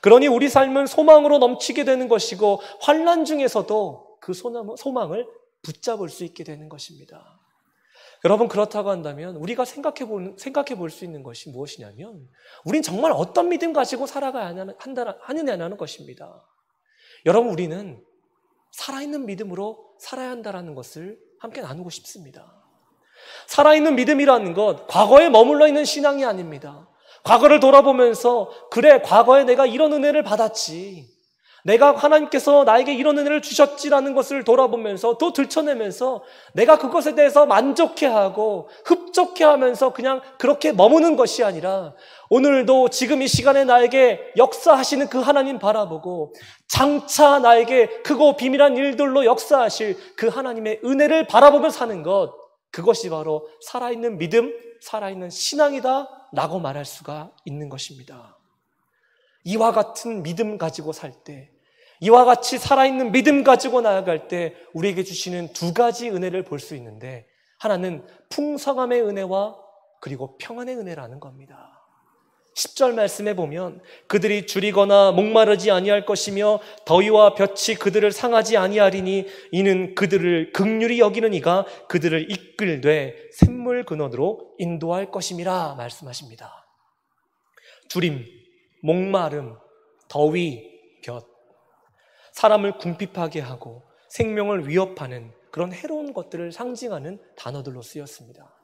그러니 우리 삶은 소망으로 넘치게 되는 것이고 환난 중에서도 그 소망을 붙잡을 수 있게 되는 것입니다. 여러분, 그렇다고 한다면 우리가 생각해 볼 수 있는 것이 무엇이냐면 우린 정말 어떤 믿음 가지고 살아가야 하느냐는 것입니다. 여러분, 우리는 살아있는 믿음으로 살아야 한다는 것을 함께 나누고 싶습니다. 살아있는 믿음이라는 것, 과거에 머물러 있는 신앙이 아닙니다. 과거를 돌아보면서 그래, 과거에 내가 이런 은혜를 받았지, 내가 하나님께서 나에게 이런 은혜를 주셨지라는 것을 돌아보면서 또 들춰내면서 내가 그것에 대해서 만족해하고 흡족해하면서 그냥 그렇게 머무는 것이 아니라 오늘도 지금 이 시간에 나에게 역사하시는 그 하나님 바라보고 장차 나에게 크고 비밀한 일들로 역사하실 그 하나님의 은혜를 바라보며 사는 것, 그것이 바로 살아있는 믿음, 살아있는 신앙이다 라고 말할 수가 있는 것입니다. 이와 같은 믿음 가지고 살 때, 이와 같이 살아있는 믿음 가지고 나아갈 때 우리에게 주시는 두 가지 은혜를 볼 수 있는데, 하나는 풍성함의 은혜와 그리고 평안의 은혜라는 겁니다. 10절 말씀에 보면 그들이 줄이거나 목마르지 아니할 것이며 더위와 볕이 그들을 상하지 아니하리니 이는 그들을 긍휼히 여기는 이가 그들을 이끌되 샘물 근원으로 인도할 것임이라 말씀하십니다. 주림, 목마름, 더위, 볕, 사람을 궁핍하게 하고 생명을 위협하는 그런 해로운 것들을 상징하는 단어들로 쓰였습니다.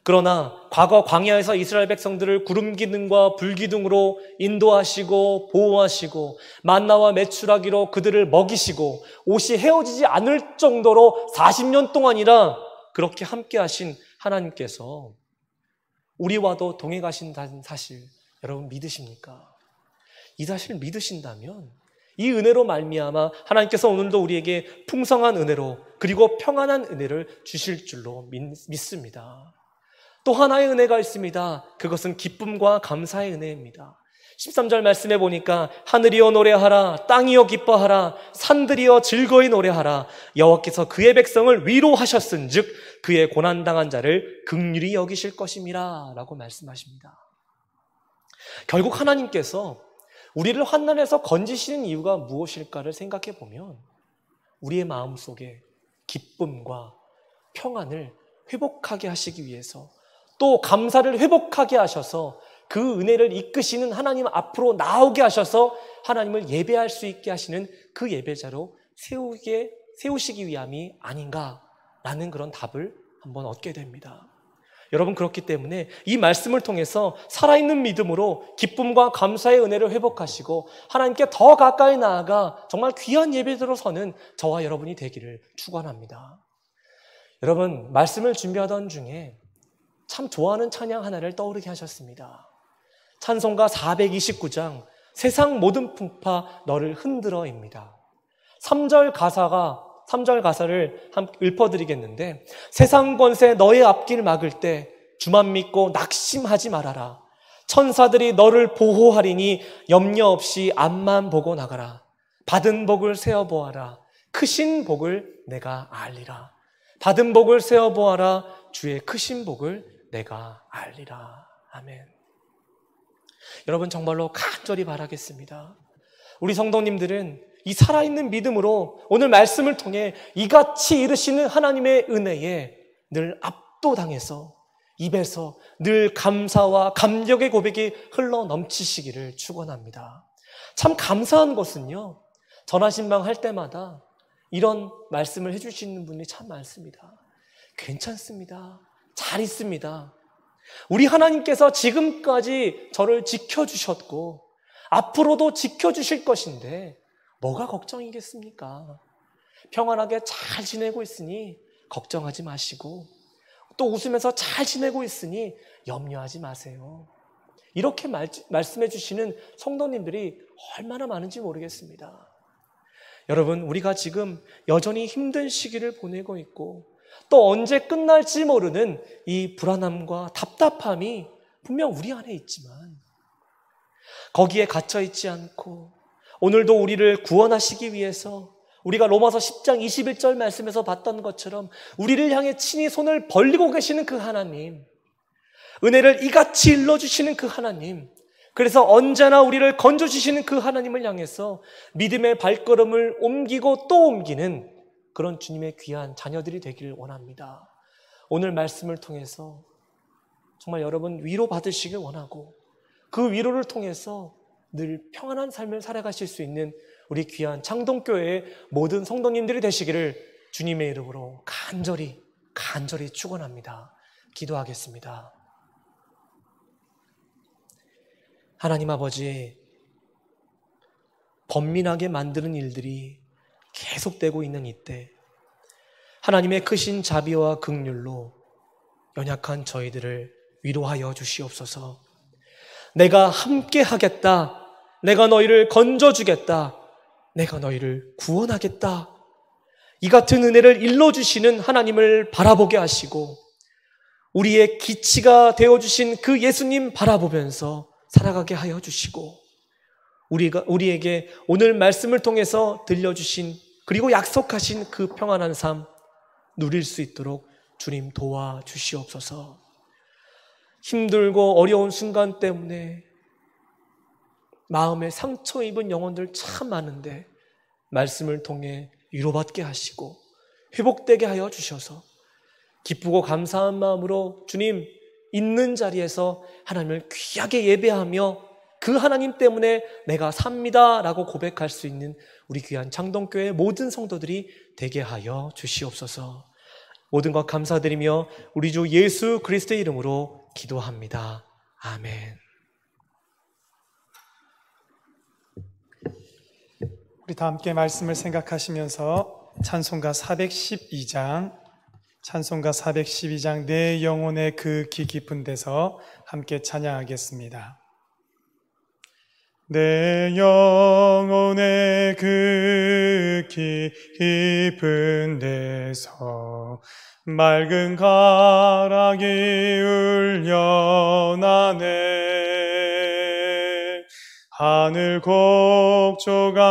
그러나 과거 광야에서 이스라엘 백성들을 구름 기둥과 불 기둥으로 인도하시고 보호하시고 만나와 메추라기로 그들을 먹이시고 옷이 헤어지지 않을 정도로 40년 동안이나 그렇게 함께 하신 하나님께서 우리와도 동행 가신다는 사실 여러분 믿으십니까? 이 사실을 믿으신다면 이 은혜로 말미암아 하나님께서 오늘도 우리에게 풍성한 은혜로 그리고 평안한 은혜를 주실 줄로 믿습니다. 또 하나의 은혜가 있습니다. 그것은 기쁨과 감사의 은혜입니다. 13절 말씀해 보니까 하늘이여 노래하라, 땅이여 기뻐하라, 산들이여 즐거이 노래하라. 여호와께서 그의 백성을 위로하셨은즉 그의 고난당한 자를 긍휼히 여기실 것임이라 라고 말씀하십니다. 결국 하나님께서 우리를 환난에서 건지시는 이유가 무엇일까를 생각해 보면 우리의 마음속에 기쁨과 평안을 회복하게 하시기 위해서 또 감사를 회복하게 하셔서 그 은혜를 이끄시는 하나님 앞으로 나오게 하셔서 하나님을 예배할 수 있게 하시는 그 예배자로 세우시기 위함이 아닌가라는 그런 답을 한번 얻게 됩니다. 여러분, 그렇기 때문에 이 말씀을 통해서 살아있는 믿음으로 기쁨과 감사의 은혜를 회복하시고 하나님께 더 가까이 나아가 정말 귀한 예배드로 서는 저와 여러분이 되기를 축원합니다. 여러분, 말씀을 준비하던 중에 참 좋아하는 찬양 하나를 떠오르게 하셨습니다. 찬송가 429장 세상 모든 풍파 너를 흔들어입니다. 3절 가사를 읊어드리겠는데, 세상 권세 너의 앞길 막을 때 주만 믿고 낙심하지 말아라. 천사들이 너를 보호하리니 염려 없이 앞만 보고 나가라. 받은 복을 세어보아라. 크신 복을 내가 알리라. 받은 복을 세어보아라. 주의 크신 복을 내가 알리라. 아멘. 여러분, 정말로 간절히 바라겠습니다. 우리 성도님들은 이 살아있는 믿음으로 오늘 말씀을 통해 이같이 이르시는 하나님의 은혜에 늘 압도당해서 입에서 늘 감사와 감격의 고백이 흘러 넘치시기를 축원합니다. 참 감사한 것은요, 전화신방 할 때마다 이런 말씀을 해주시는 분이 참 많습니다. 괜찮습니다. 잘 있습니다. 우리 하나님께서 지금까지 저를 지켜주셨고 앞으로도 지켜주실 것인데 뭐가 걱정이겠습니까? 평안하게 잘 지내고 있으니 걱정하지 마시고 또 웃으면서 잘 지내고 있으니 염려하지 마세요. 이렇게 말씀해 주시는 성도님들이 얼마나 많은지 모르겠습니다. 여러분, 우리가 지금 여전히 힘든 시기를 보내고 있고 또 언제 끝날지 모르는 이 불안함과 답답함이 분명 우리 안에 있지만 거기에 갇혀 있지 않고 오늘도 우리를 구원하시기 위해서 우리가 로마서 10장 21절 말씀에서 봤던 것처럼 우리를 향해 친히 손을 벌리고 계시는 그 하나님, 은혜를 이같이 일러주시는 그 하나님, 그래서 언제나 우리를 건져주시는 그 하나님을 향해서 믿음의 발걸음을 옮기고 또 옮기는 그런 주님의 귀한 자녀들이 되기를 원합니다. 오늘 말씀을 통해서 정말 여러분 위로받으시길 원하고 그 위로를 통해서 늘 평안한 삶을 살아가실 수 있는 우리 귀한 창동교회의 모든 성도님들이 되시기를 주님의 이름으로 간절히 축원합니다. 기도하겠습니다. 하나님 아버지, 번민하게 만드는 일들이 계속되고 있는 이때 하나님의 크신 자비와 긍휼로 연약한 저희들을 위로하여 주시옵소서. 내가 함께 하겠다. 내가 너희를 건져주겠다. 내가 너희를 구원하겠다. 이 같은 은혜를 일러주시는 하나님을 바라보게 하시고 우리의 기치가 되어주신 그 예수님 바라보면서 살아가게 하여 주시고 우리에게 오늘 말씀을 통해서 들려주신 그리고 약속하신 그 평안한 삶 누릴 수 있도록 주님 도와주시옵소서. 힘들고 어려운 순간 때문에 마음에 상처 입은 영혼들 참 많은데 말씀을 통해 위로받게 하시고 회복되게 하여 주셔서 기쁘고 감사한 마음으로 주님 있는 자리에서 하나님을 귀하게 예배하며 그 하나님 때문에 내가 삽니다 라고 고백할 수 있는 우리 귀한 창동교회 모든 성도들이 되게 하여 주시옵소서. 모든 것 감사드리며 우리 주 예수 그리스도의 이름으로 기도합니다. 아멘. 우리 다 함께 말씀을 생각하시면서 찬송가 412장 내 영혼의 그 기 깊은 데서 함께 찬양하겠습니다. 내 영혼의 그 깊은 데서 맑은 가락이 울려나네. 하늘 곡조가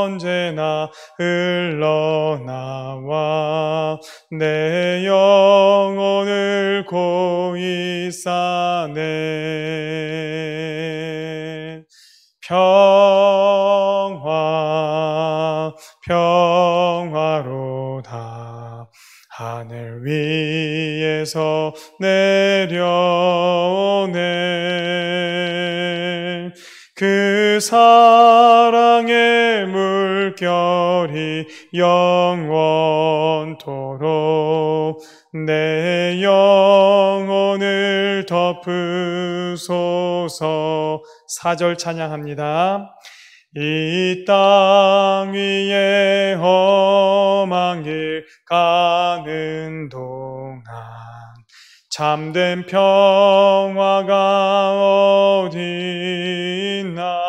언제나 흘러나와 내 영혼을 고이 싸네. 평화로다 하늘 위에서 내려오네. 그 사랑의 물결이 영원토록 내 영혼을 덮으소서. 4절 찬양합니다. 이 땅 위에 험한 길 가는 동안 참된 평화가 어디 있나.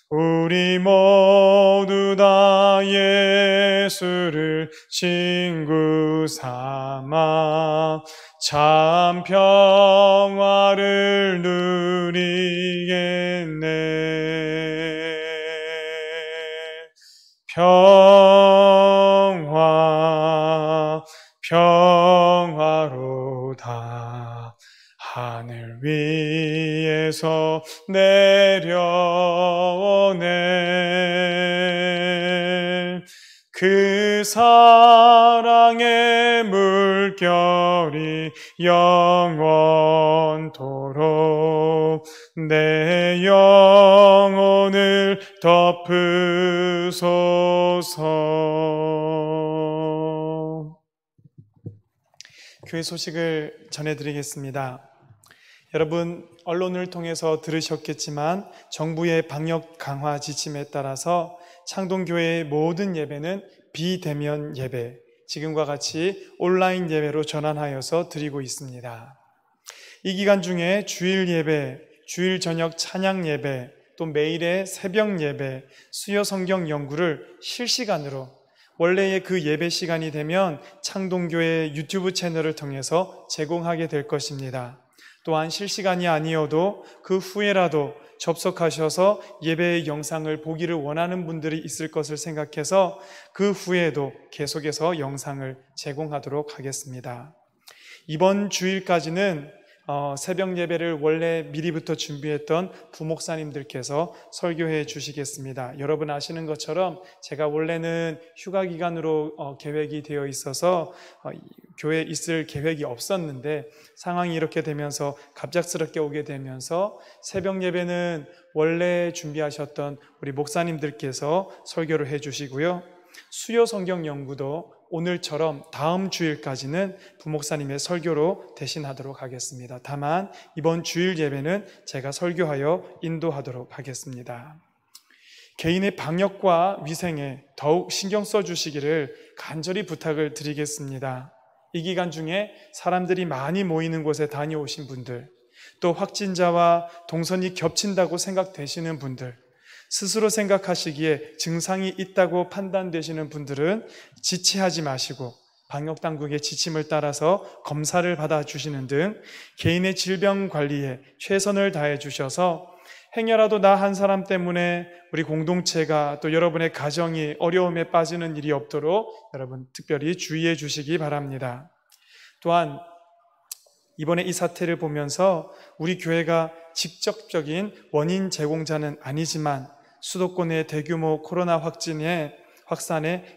우리 모두 다 예수를 친구 삼아 참 평화를 누리겠네. 평화로다 하늘 위에서 내려오네. 그 사랑의 물 물결이 영원토록 내 영혼을 덮으소서. 교회 소식을 전해드리겠습니다. 여러분, 언론을 통해서 들으셨겠지만 정부의 방역 강화 지침에 따라서 창동교회의 모든 예배는 비대면 예배, 지금과 같이 온라인 예배로 전환하여서 드리고 있습니다. 이 기간 중에 주일 예배, 주일 저녁 찬양 예배, 또 매일의 새벽 예배, 수요 성경 연구를 실시간으로 원래의 그 예배 시간이 되면 창동교회 유튜브 채널을 통해서 제공하게 될 것입니다. 또한 실시간이 아니어도 그 후에라도 접속하셔서 예배의 영상을 보기를 원하는 분들이 있을 것을 생각해서 그 후에도 계속해서 영상을 제공하도록 하겠습니다. 이번 주일까지는 새벽 예배를 원래 미리부터 준비했던 부목사님들께서 설교해 주시겠습니다. 여러분 아시는 것처럼 제가 원래는 휴가 기간으로 계획이 되어 있어서 교회에 있을 계획이 없었는데 상황이 이렇게 되면서 갑작스럽게 오게 되면서 새벽 예배는 원래 준비하셨던 우리 목사님들께서 설교를 해 주시고요. 수요 성경 연구도 오늘처럼 다음 주일까지는 부목사님의 설교로 대신하도록 하겠습니다. 다만 이번 주일 예배는 제가 설교하여 인도하도록 하겠습니다. 개인의 방역과 위생에 더욱 신경 써주시기를 간절히 부탁을 드리겠습니다. 이 기간 중에 사람들이 많이 모이는 곳에 다녀오신 분들, 또 확진자와 동선이 겹친다고 생각되시는 분들, 스스로 생각하시기에 증상이 있다고 판단되시는 분들은 지체하지 마시고 방역당국의 지침을 따라서 검사를 받아주시는 등 개인의 질병 관리에 최선을 다해 주셔서 행여라도 나 한 사람 때문에 우리 공동체가 또 여러분의 가정이 어려움에 빠지는 일이 없도록 여러분 특별히 주의해 주시기 바랍니다. 또한 이번에 이 사태를 보면서 우리 교회가 직접적인 원인 제공자는 아니지만 수도권의 대규모 코로나 확산에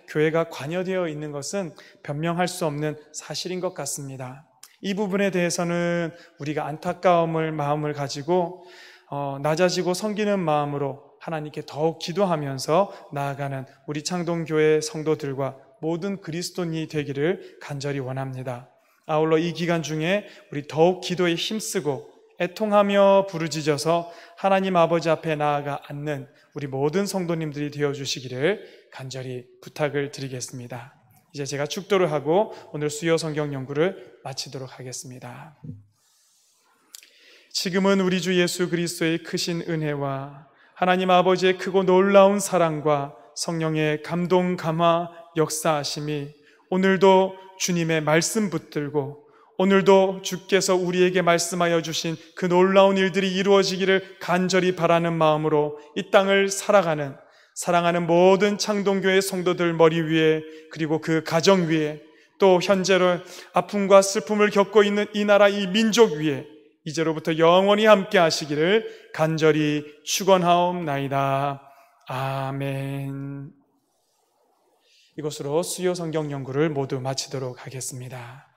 교회가 관여되어 있는 것은 변명할 수 없는 사실인 것 같습니다. 이 부분에 대해서는 우리가 안타까움을 마음을 가지고 낮아지고 섬기는 마음으로 하나님께 더욱 기도하면서 나아가는 우리 창동교회 성도들과 모든 그리스도인이 되기를 간절히 원합니다. 아울러 이 기간 중에 우리 더욱 기도에 힘쓰고 애통하며 부르짖어서 하나님 아버지 앞에 나아가 앉는 우리 모든 성도님들이 되어주시기를 간절히 부탁을 드리겠습니다. 이제 제가 축도를 하고 오늘 수요 성경 연구를 마치도록 하겠습니다. 지금은 우리 주 예수 그리스도의 크신 은혜와 하나님 아버지의 크고 놀라운 사랑과 성령의 감동 감화 역사하심이 오늘도 주님의 말씀 붙들고 오늘도 주께서 우리에게 말씀하여 주신 그 놀라운 일들이 이루어지기를 간절히 바라는 마음으로 이 땅을 사랑하는 모든 창동교회 성도들 머리 위에 그리고 그 가정 위에 또 현재로 아픔과 슬픔을 겪고 있는 이 나라 이 민족 위에 이제로부터 영원히 함께 하시기를 간절히 축원하옵나이다. 아멘. 이것으로 수요 성경 연구를 모두 마치도록 하겠습니다.